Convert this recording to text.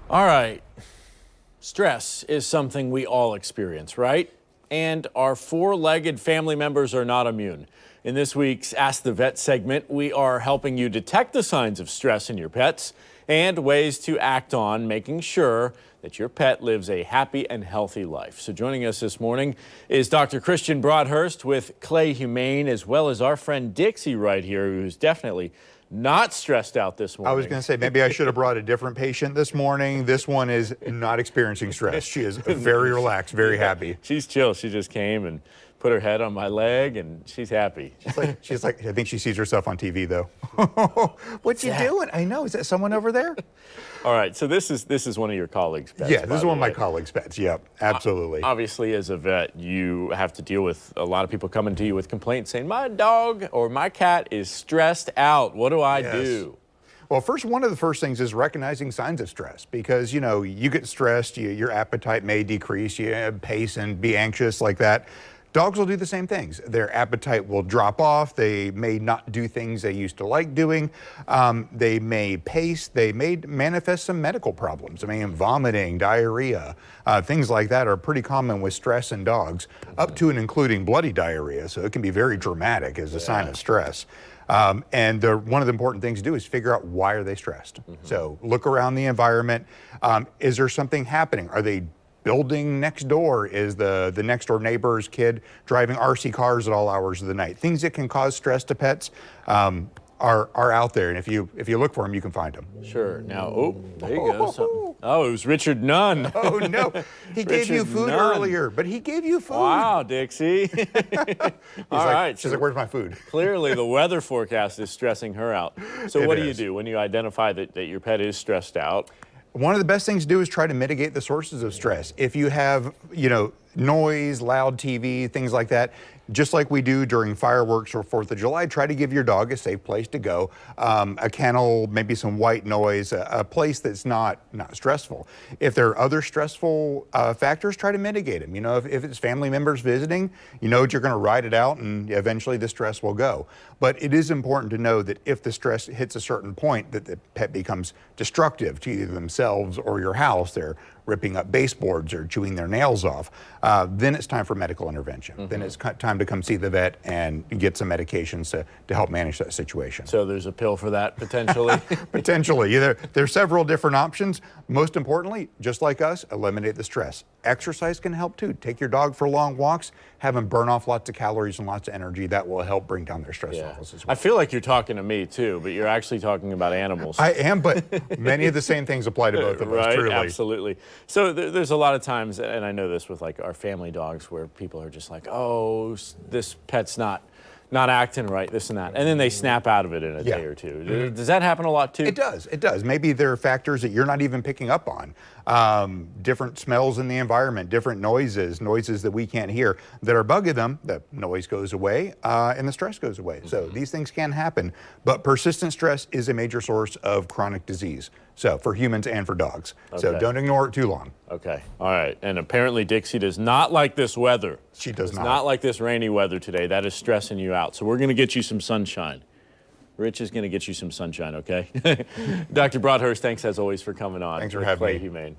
All right. Stress is something we all experience, right? And our four-legged family members are not immune. In this week's Ask the Vet segment, we are helping you detect the signs of stress in your pets and ways to act on making sure that your pet lives a happy and healthy life. So joining us this morning is Dr. Christian Broadhurst with Clay Humane, as well as our friend Dixie right here, who's definitely not stressed out this morning. I was going to say, maybe I should have brought a different patient this morning. This one is not experiencing stress. She is very relaxed, very happy. She's chill. She just came and put her head on my leg, and she's happy. She's like, I think she sees herself on TV, though. What you doing? I know. Is that someone over there? All right. So this is one of your colleagues' pets. Yeah, this is one of my colleagues' pets. Yep, absolutely. Obviously, as a vet, you have to deal with a lot of people coming to you with complaints saying, my dog or my cat is stressed out. What do I do? Well, one of the first things is recognizing signs of stress, because, you know, you get stressed, your appetite may decrease, you pace and be anxious like that. Dogs will do the same things. Their appetite will drop off. They may not do things they used to like doing. They may pace. They may manifest some medical problems. I mean, vomiting, diarrhea, things like that are pretty common with stress in dogs, up to and including bloody diarrhea. So it can be very dramatic as a sign of stress. One of the important things to do is figure out, why are they stressed? So look around the environment. Is there something happening? Are they building next door? Is the next door neighbor's kid driving RC cars at all hours of the night? Things that can cause stress to pets are out there, and if you look for them, you can find them. Sure. Now, oh, there you go. Something. Oh, it was Richard Nunn. Oh no, he gave you food earlier, but he gave you food. Wow, Dixie. All right. She's like, where's my food? Clearly, the weather forecast is stressing her out. So what do you do when you identify that your pet is stressed out? One of the best things to do is try to mitigate the sources of stress. If you have, noise, loud TV, things like that, just like we do during fireworks or 4th of July, try to give your dog a safe place to go. A kennel, maybe some white noise, a place that's not stressful. If there are other stressful factors, try to mitigate them. If it's family members visiting, you know you're going to ride it out, and eventually the stress will go. But it is important to know that if the stress hits a certain point, that the pet becomes destructive to either themselves or your house. They're ripping up baseboards or chewing their nails off, then it's time for medical intervention. Then it's time to come see the vet and get some medications to help manage that situation. So there's a pill for that, potentially? Potentially. There's several different options. Most importantly, just like us, eliminate the stress. Exercise can help too. Take your dog for long walks, have them burn off lots of calories and lots of energy. That will help bring down their stress levels as well. I feel like you're talking to me too, but you're actually talking about animals. I am, but many of the same things apply to both of us, truly. Absolutely. So there's a lot of times, and I know this with like our family dogs, where people are just like, oh, this pet's not acting right, this and that. And then they snap out of it in a day or two. Does that happen a lot too? It does. It does. Maybe there are factors that you're not even picking up on. Different smells in the environment, different noises that we can't hear that are bugging them. The noise goes away and the stress goes away. So these things can happen. But persistent stress is a major source of chronic disease. So for humans and for dogs. So don't ignore it too long. Okay. All right. And apparently Dixie does not like this weather. She does not. Not like this rainy weather today. That is stressing you out. So we're going to get you some sunshine. Rich is going to get you some sunshine, okay? Dr. Broadhurst, thanks as always for coming on. Thanks for having me. Clay Humane.